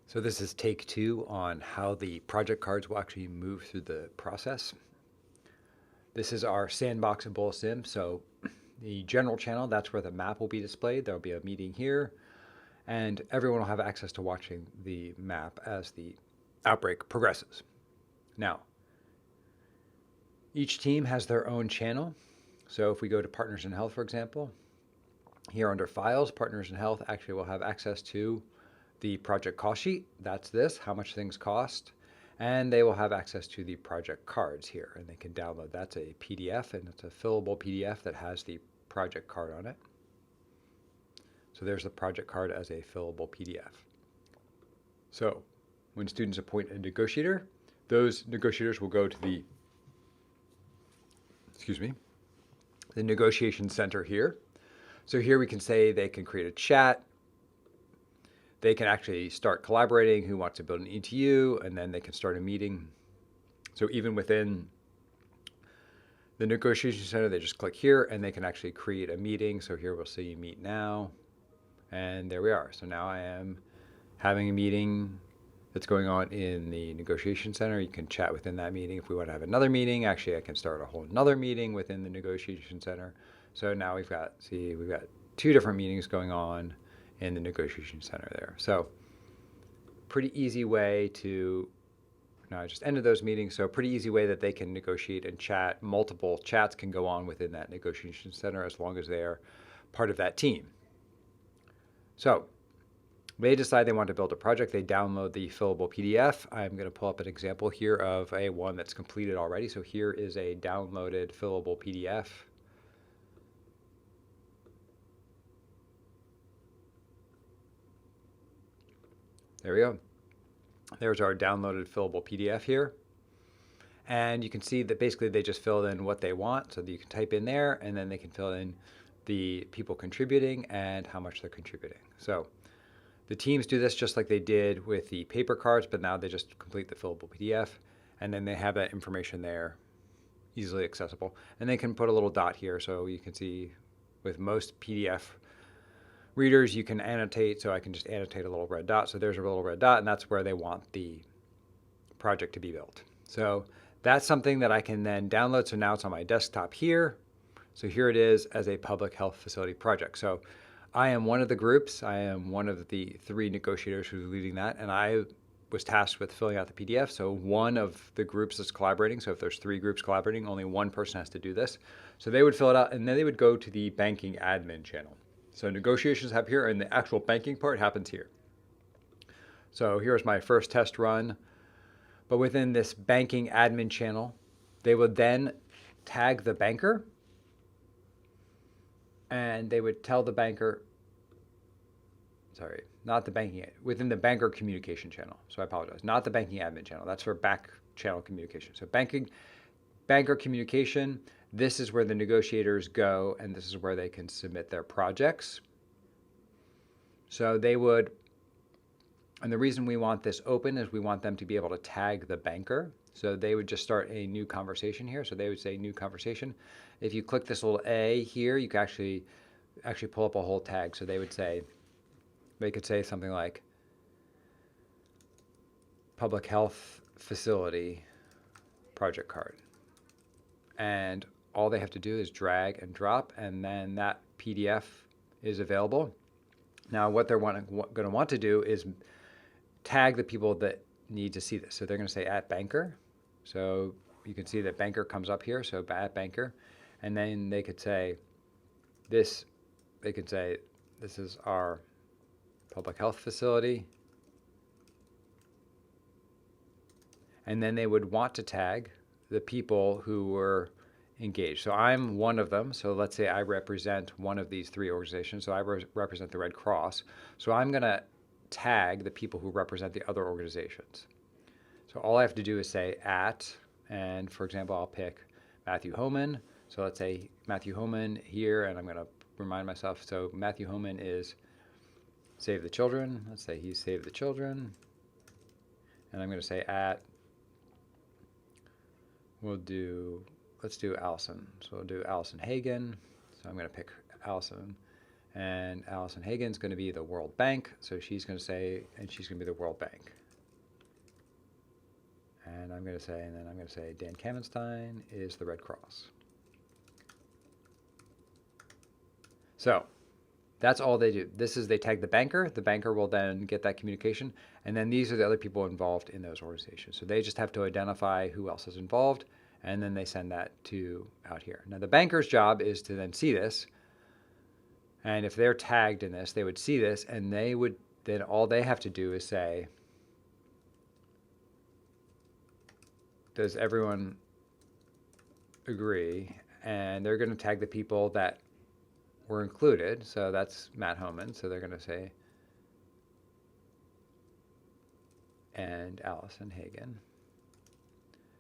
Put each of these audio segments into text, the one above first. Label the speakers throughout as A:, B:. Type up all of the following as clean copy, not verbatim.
A: So this is take two on how the project cards will actually move through the process. This is our sandbox Ebola Sim. So the general channel, that's where the map will be displayed. There'll be a meeting here, and everyone will have access to watching the map as the outbreak progresses. Now, each team has their own channel. So if we go to Partners in Health, for example, here under Files, Partners in Health actually will have access to the project cost sheet. That's this, how much things cost. And they will have access to the project cards here, and they can download. That's a PDF, and it's a fillable PDF that has the project card on it. So there's the project card as a fillable PDF. So when students appoint a negotiator, those negotiators will go to the negotiation center here. So here we can say they can create a chat. They can actually start collaborating, who wants to build an ETU, and then they can start a meeting. So even within the negotiation center, they just click here and they can actually create a meeting. So here we'll see meet now, and there we are. So now I am having a meeting that's going on in the negotiation center. You can chat within that meeting. If we want to have another meeting, actually I can start a whole another meeting within the negotiation center. So now we've got two different meetings going on in the negotiation center there. So pretty easy way to, now I just ended those meetings, so pretty easy way that they can negotiate and chat. Multiple chats can go on within that negotiation center as long as they're part of that team. So they decide they want to build a project, they download the fillable PDF. I'm going to pull up an example here of one that's completed already. So here is a downloaded fillable PDF. There we go. There's our downloaded fillable PDF here. And you can see that basically they just filled in what they want. So that you can type in there, and then they can fill in the people contributing and how much they're contributing. So the teams do this just like they did with the paper cards, but now they just complete the fillable PDF. And then they have that information there, easily accessible. And they can put a little dot here so you can see with most PDF readers, you can annotate, so I can just annotate a little red dot. So there's a little red dot, and that's where they want the project to be built. So that's something that I can then download. So now it's on my desktop here. So here it is as a public health facility project. So I am one of the groups. I am one of the three negotiators who's leading that, and I was tasked with filling out the PDF. So one of the groups is collaborating. So if there's three groups collaborating, only one person has to do this. So they would fill it out, and then they would go to the banking admin channel. So negotiations happen here, and the actual banking part happens here. So here's my first test run. But within this banking admin channel, they would then tag the banker, and they would tell the banker, sorry, not the banking, within the banker communication channel. So I apologize, not the banking admin channel. That's for back channel communication. So banker communication, this is where the negotiators go, and this is where they can submit their projects. So they would, and the reason we want this open is we want them to be able to tag the banker. So they would just start a new conversation here. So they would say new conversation. If you click this little A here, you can actually pull up a whole tag. So they could say something like public health facility project card. And all they have to do is drag and drop, and then that PDF is available. Now what they're going to want to do is tag the people that need to see this. So they're going to say at banker. So you can see that banker comes up here. So at banker, and then they could say this. They could say this is our public health facility, and then they would want to tag the people who were engaged. So I'm one of them. So let's say I represent one of these three organizations. So I represent the Red Cross. So I'm going to tag the people who represent the other organizations. So all I have to do is say at, and for example, I'll pick Matthew Homan. So let's say Matthew Homan here, and I'm going to remind myself. So Matthew Homan is Save the Children. Let's say he's Save the Children. And I'm going to say at, let's do Allison. So we'll do Allison Hagen. So I'm going to pick Allison. And Allison Hagen's going to be the World Bank. So she's going to say, and she's going to be the World Bank. And I'm going to say, and then I'm going to say Dan Kamenstein is the Red Cross. So that's all they do. This is they tag the banker. The banker will then get that communication. And then these are the other people involved in those organizations. So they just have to identify who else is involved. And then they send that to out here. Now the banker's job is to then see this. And if they're tagged in this, they would see this. And they would, then all they have to do is say, does everyone agree? And they're going to tag the people that were included. So that's Matt Homan. So they're going to say, and Allison Hagen.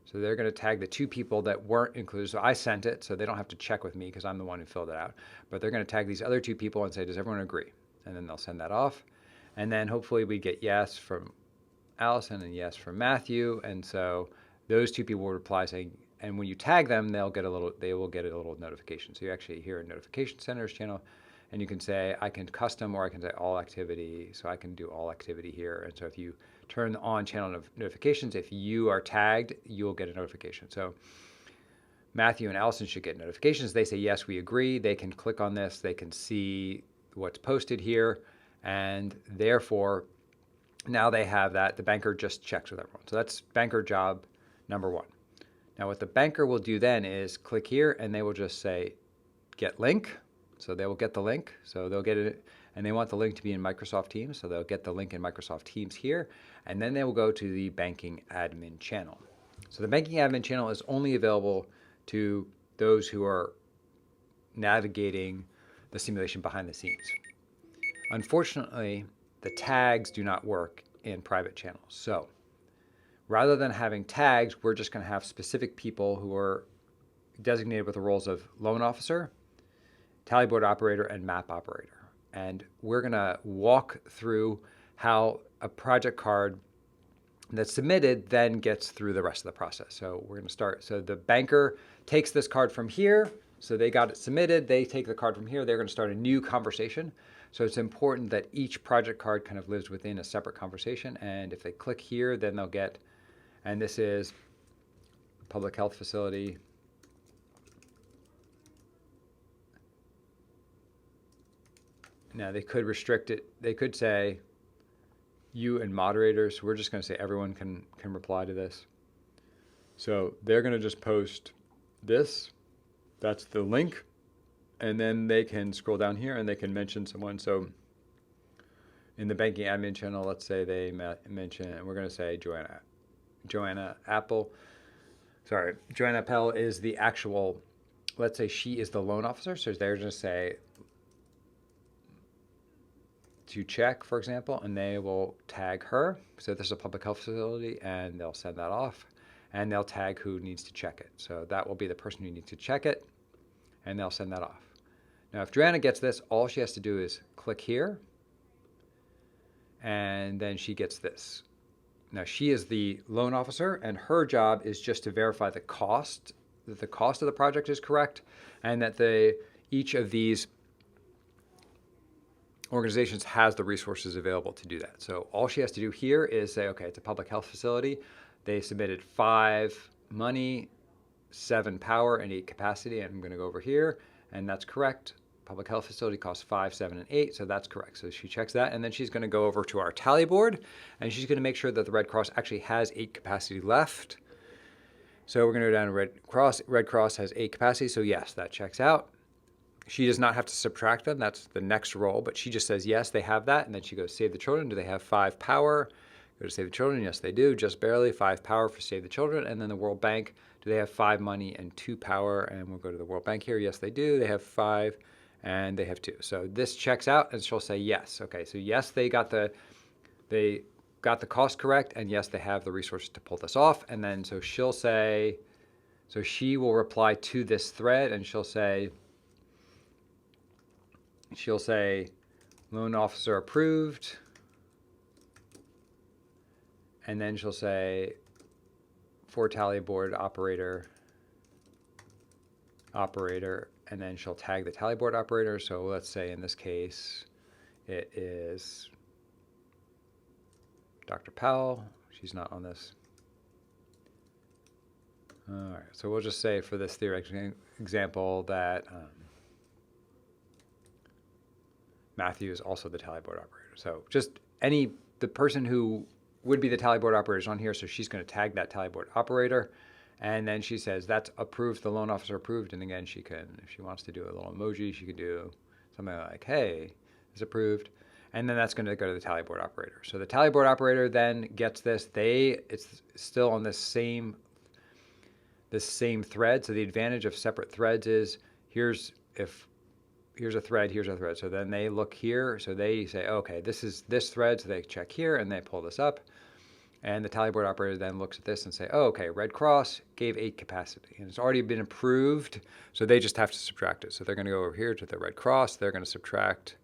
A: So they're going to tag the 2 people that weren't included. So I sent it, so they don't have to check with me because I'm the one who filled it out. But they're going to tag these other 2 people and say, does everyone agree? And then they'll send that off. And then hopefully we get yes from Allison and yes from Matthew. And so those 2 people will reply saying, and when you tag them, they will get a little notification. So you actually hear a notification centers channel, and you can say, I can custom, or I can say all activity. So I can do all activity here. And so if you turn on channel notifications, if you are tagged, you'll get a notification. So Matthew and Allison should get notifications. They say, yes, we agree. They can click on this. They can see what's posted here. And therefore, now they have that. The banker just checks with everyone. So that's banker job number 1. Now what the banker will do then is click here, and they will just say, get link. So they will get the link. So they'll get it, and they want the link to be in Microsoft Teams. So they'll get the link in Microsoft Teams here, and then they will go to the banking admin channel. So the banking admin channel is only available to those who are navigating the simulation behind the scenes. Unfortunately, the tags do not work in private channels. So rather than having tags, we're just going to have specific people who are designated with the roles of loan officer, tally board operator, and map operator. And we're going to walk through how a project card that's submitted then gets through the rest of the process. So we're going to start. So the banker takes this card from here. So they got it submitted. They take the card from here. They're going to start a new conversation. So it's important that each project card kind of lives within a separate conversation. And if they click here, then they'll get, and this is public health facility. Now they could restrict it. They could say you and moderators. We're just going to say everyone can reply to this. So they're going to just post this. That's the link. And then they can scroll down here and they can mention someone. So in the banking admin channel, let's say they mention, and we're going to say Joanna Appel. Sorry, Joanna Appel is the actual, let's say she is the loan officer. So they're going to say to check, for example, and they will tag her. So this is a public health facility, and they'll send that off, and they'll tag who needs to check it. So that will be the person who needs to check it, and they'll send that off. Now, if Joanna gets this, all she has to do is click here, and then she gets this. Now, she is the loan officer, and her job is just to verify the cost, that the cost of the project is correct, and that each of these organizations has the resources available to do that. So all she has to do here is say, okay, it's a public health facility. They submitted 5 money, 7 power, and 8 capacity. And I'm going to go over here, and that's correct. Public health facility costs 5, 7, and 8, so that's correct. So she checks that, and then she's going to go over to our tally board, and she's going to make sure that the Red Cross actually has 8 capacity left. So we're going to go down to Red Cross. Red Cross has 8 capacity, so yes, that checks out. She does not have to subtract them. That's the next role, but she just says, yes, they have that. And then she goes, save the children. Do they have 5 power? Go to save the children. Yes, they do. Just barely 5 power for save the children. And then the World Bank, do they have 5 money and 2 power? And we'll go to the World Bank here. Yes, they do. They have 5 and they have 2. So this checks out, and she'll say yes. Okay, so yes, they got the cost correct, and yes, they have the resources to pull this off. And then so she'll say, so she will reply to this thread, and she'll say, loan officer approved. And then she'll say, for tally board operator, and then she'll tag the tally board operator. So let's say in this case, it is Dr. Powell. She's not on this. All right, so we'll just say for this theoretical example that Matthew is also the tally board operator. So just the person who would be the tally board operator is on here, so she's going to tag that tally board operator, and then she says that's approved, the loan officer approved, and again she can, if she wants to do a little emoji, she could do something like, hey, it's approved, and then that's going to go to the tally board operator. So the tally board operator then gets this. It's still on this same thread. So the advantage of separate threads is here's a thread, here's a thread. So then they look here, so they say, okay, this is this thread, so they check here and they pull this up. And the tally board operator then looks at this and say, oh, okay, Red Cross gave 8 capacity. And it's already been approved, so they just have to subtract it. So they're going to go over here to the Red Cross, they're going to subtract,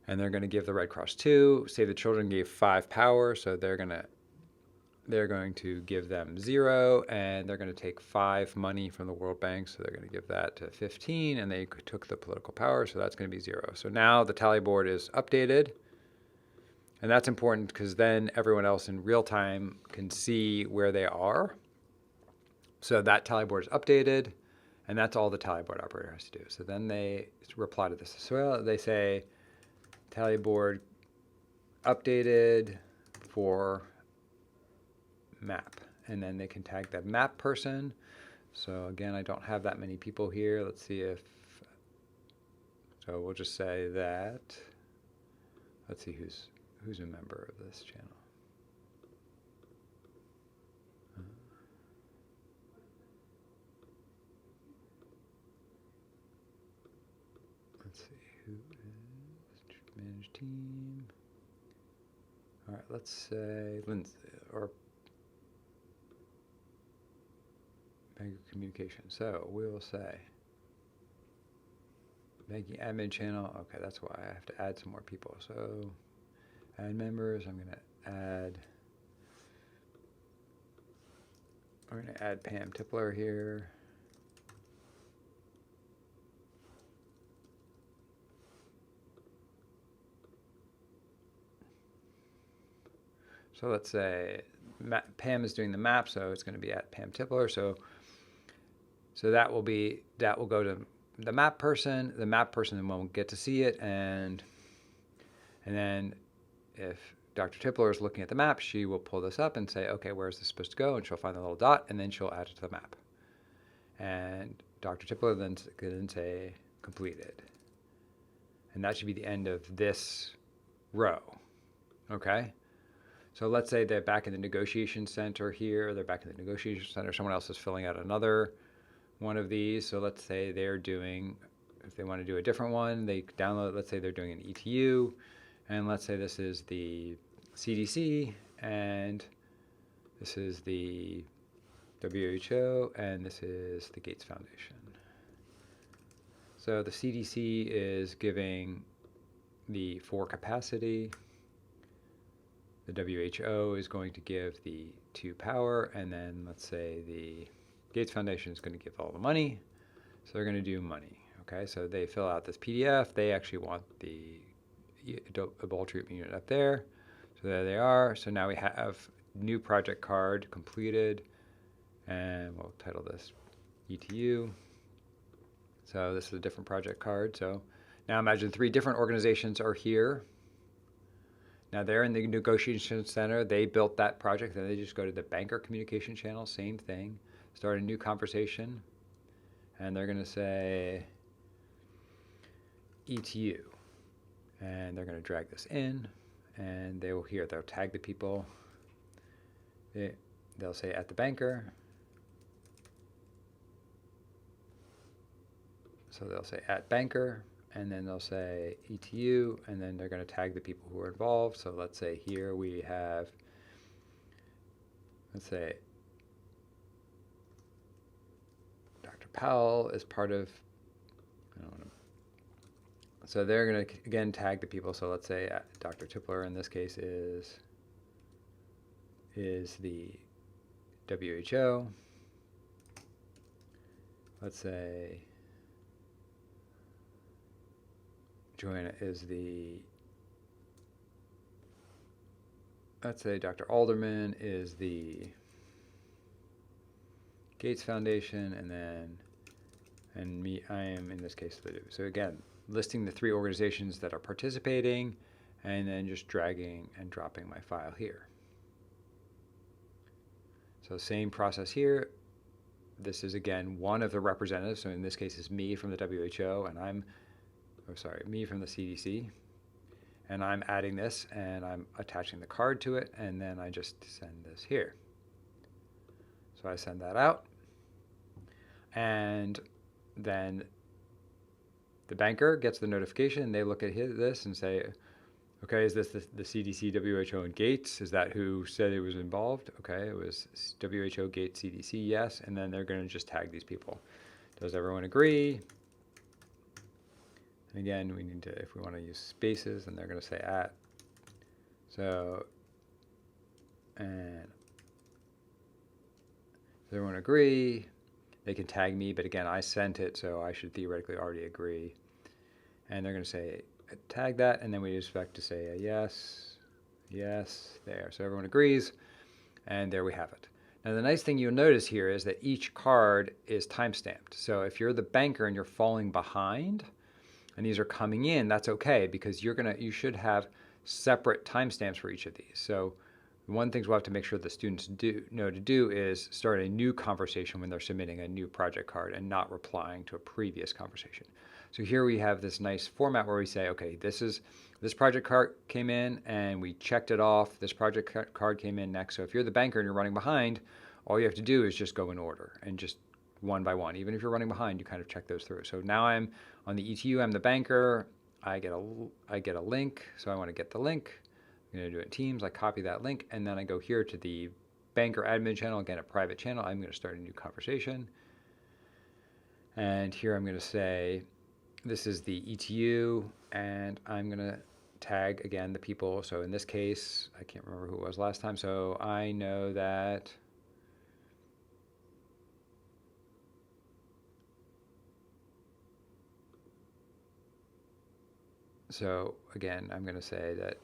A: and they're going to give the Red Cross 2. Save the Children gave 5 power, so they're going to give them 0, and they're going to take 5 money from the World Bank, so they're going to give that to 15, and they took the political power, so that's going to be 0. So now the tally board is updated, and that's important because then everyone else in real time can see where they are. So that tally board is updated, and that's all the tally board operator has to do. So then they reply to this as well. They say tally board updated for map, and then they can tag the map person. So again, I don't have that many people here. Let's see if, so we'll just say that, let's see who's a member of this channel. Let's see who is manage team. All right, let's say Lindsay or Bank of Communication. So we will say banking admin channel. Okay, that's why I have to add some more people. So add members. We're going to add Pam Tipler here. So let's say Pam is doing the map, so it's going to be at Pam Tipler. So that will go to the map person. The map person won't get to see it, and then if Dr. Tipler is looking at the map, she will pull this up and say, okay, where is this supposed to go? And she'll find the little dot, and then she'll add it to the map. And Dr. Tipler then can say completed. And that should be the end of this row. Okay? So let's say they're back in the negotiation center here. They're back in the negotiation center. Someone else is filling out another one of these. So let's say they're doing, if they want to do a different one, they download, let's say they're doing an ETU. And let's say this is the CDC, and this is the WHO, and this is the Gates Foundation. So the CDC is giving the 4 capacity. The WHO is going to give the 2 power, and then let's say the Gates Foundation is going to give all the money. So they're going to do money. Okay, so they fill out this PDF. They actually want the Ebola treatment unit up there. So there they are. So now we have new project card completed, and we'll title this ETU. So this is a different project card. So now imagine 3 different organizations are here. Now they're in the negotiation center. They built that project. Then they just go to the banker communication channel. Same thing. Start a new conversation, and they're going to say ETU. And they're going to drag this in, and they'll tag the people. They'll say at the banker. So they'll say at banker, and then they'll say ETU, and then they're going to tag the people who are involved. So let's say here we have, let's say Dr. Powell is part of, I don't want to, so they're going to, again, tag the people. So let's say Dr. Tipler in this case is the WHO. let's say Joanna is let's say Dr. Alderman is the Gates Foundation, and me, I am in this case the. So again, listing the 3 organizations that are participating, and then just dragging and dropping my file here. So same process here. This is again one of the representatives. So in this case, is me from the WHO, and me from the CDC. And I'm adding this, and I'm attaching the card to it, and then I just send this here. So I send that out, and then the banker gets the notification. They look at this and say, okay, is this the CDC, WHO, and Gates? Is that who said it was involved? Okay, it was WHO, Gates, CDC, yes. And then they're going to just tag these people. Does everyone agree? And again, we need to, if we want to use spaces, and they're going to say at. So, and does everyone agree? They can tag me, but again, I sent it, so I should theoretically already agree. And they're going to say, tag that, and then we expect to say a yes, yes, there. So everyone agrees, and there we have it. Now the nice thing you'll notice here is that each card is timestamped. So if you're the banker and you're falling behind, and these are coming in, that's okay, because you should have separate timestamps for each of these. So one thing we'll have to make sure the students know to do is start a new conversation when they're submitting a new project card and not replying to a previous conversation. So here we have this nice format where we say, okay, this project card came in and we checked it off. This project card came in next. So if you're the banker and you're running behind, all you have to do is just go in order and just one by one. Even if you're running behind, you kind of check those through. So now I'm on the ETU, I'm the banker. I get a link, so I want to get the link. I'm going to do it in Teams. I copy that link, and then I go here to the banker admin channel, again, a private channel. I'm going to start a new conversation. And here I'm going to say, this is the ETU, and I'm going to tag, again, the people. So in this case, I can't remember who it was last time, so I know that so again, I'm going to say that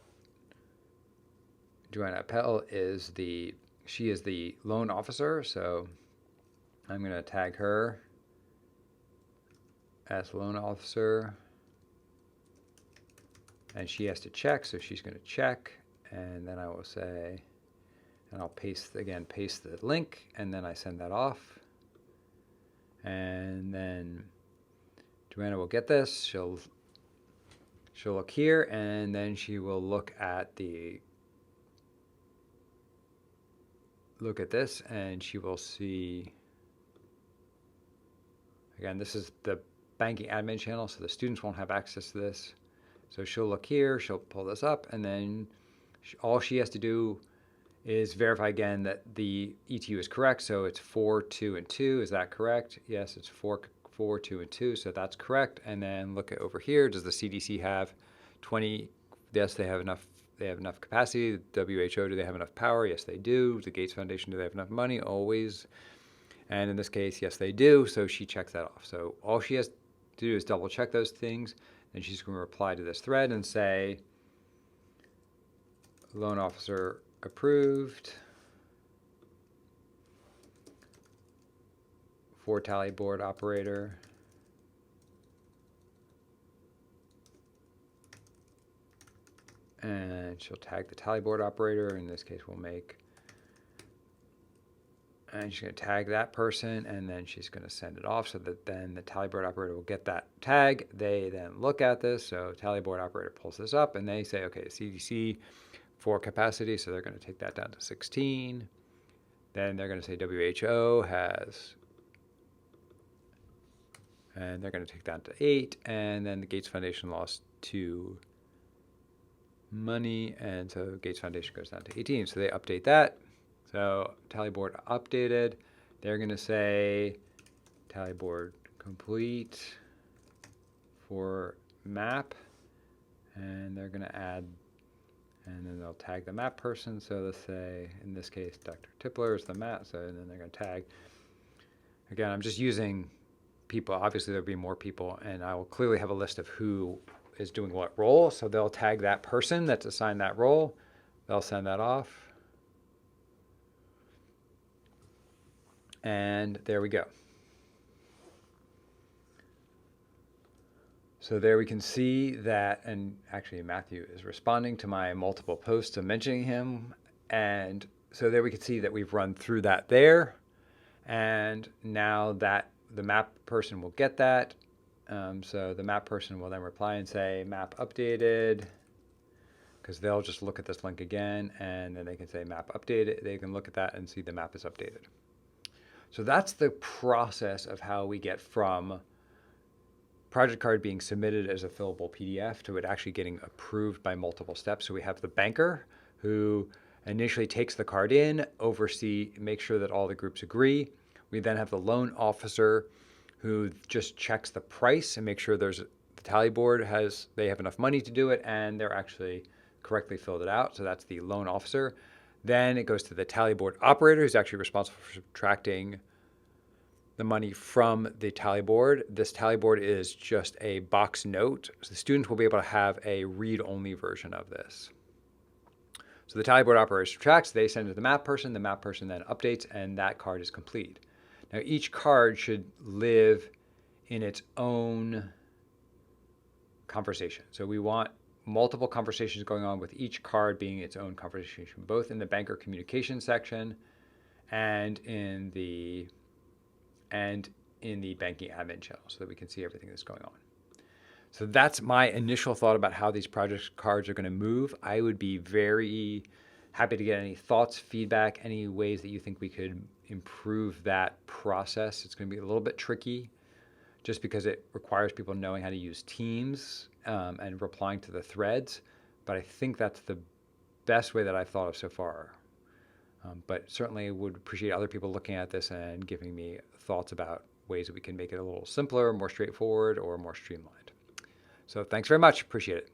A: Joanna Appel she is the loan officer, so I'm going to tag her as loan officer, and she has to check, so she's going to check, and then I will say, and I'll paste the link, and then I send that off, and then Joanna will get this. She'll look here, and then she will look at this, and she will see, again, this is the banking admin channel, so the students won't have access to this. So she'll look here, she'll pull this up, and then all she has to do is verify again that the ETU is correct. So it's 4, 2, and 2. Is that correct? Yes, it's 4, 2, and 2. So that's correct. And then look at over here. Does the CDC have 20? Yes, they have enough. They have enough capacity. The WHO, do they have enough power? Yes, they do. The Gates Foundation, do they have enough money? Always. And in this case, yes, they do. So she checks that off. So all she has to do is double check those things. Then she's going to reply to this thread and say, loan officer approved for tally board operator. And she'll tag the tally board operator. In this case, and she's going to tag that person, and then she's going to send it off so that then the tally board operator will get that tag. They then look at this. So tally board operator pulls this up, and they say, okay, CDC for capacity, so they're going to take that down to 16. Then they're going to say WHO has, and they're going to take that to 8. And then the Gates Foundation lost 2 money, and so Gates Foundation goes down to 18. So they update that. So tally board updated. They're going to say tally board complete for map, and they're going to add, and then they'll tag the map person. So let's say, in this case, Dr. Tipler is the map, so and then they're going to tag. Again, I'm just using people. Obviously, there'll be more people, and I will clearly have a list of who is doing what role. So they'll tag that person that's assigned that role. They'll send that off. And there we go. So there we can see that, and actually Matthew is responding to my multiple posts of mentioning him. And so there we can see that we've run through that there. And now that the map person will get that. So the map person will then reply and say map updated, because they'll just look at this link again and then they can say map updated. They can look at that and see the map is updated. So that's the process of how we get from project card being submitted as a fillable PDF to it actually getting approved by multiple steps. So we have the banker who initially takes the card in, makes sure that all the groups agree. We then have the loan officer who just checks the price and makes sure the tally board they have enough money to do it and they're actually correctly filled it out. So that's the loan officer. Then it goes to the tally board operator who's actually responsible for subtracting the money from the tally board. This tally board is just a box note. So the students will be able to have a read-only version of this. So the tally board operator subtracts, they send it to the map person then updates, and that card is complete. Now each card should live in its own conversation. So we want multiple conversations going on with each card being its own conversation, both in the banker communication section and in the banking admin channel, so that we can see everything that's going on. So that's my initial thought about how these project cards are going to move. I would be very happy to get any thoughts, feedback, any ways that you think we could improve that process. It's going to be a little bit tricky just because it requires people knowing how to use Teams and replying to the threads. But I think that's the best way that I've thought of so far. But certainly would appreciate other people looking at this and giving me thoughts about ways that we can make it a little simpler, more straightforward, or more streamlined. So thanks very much. Appreciate it.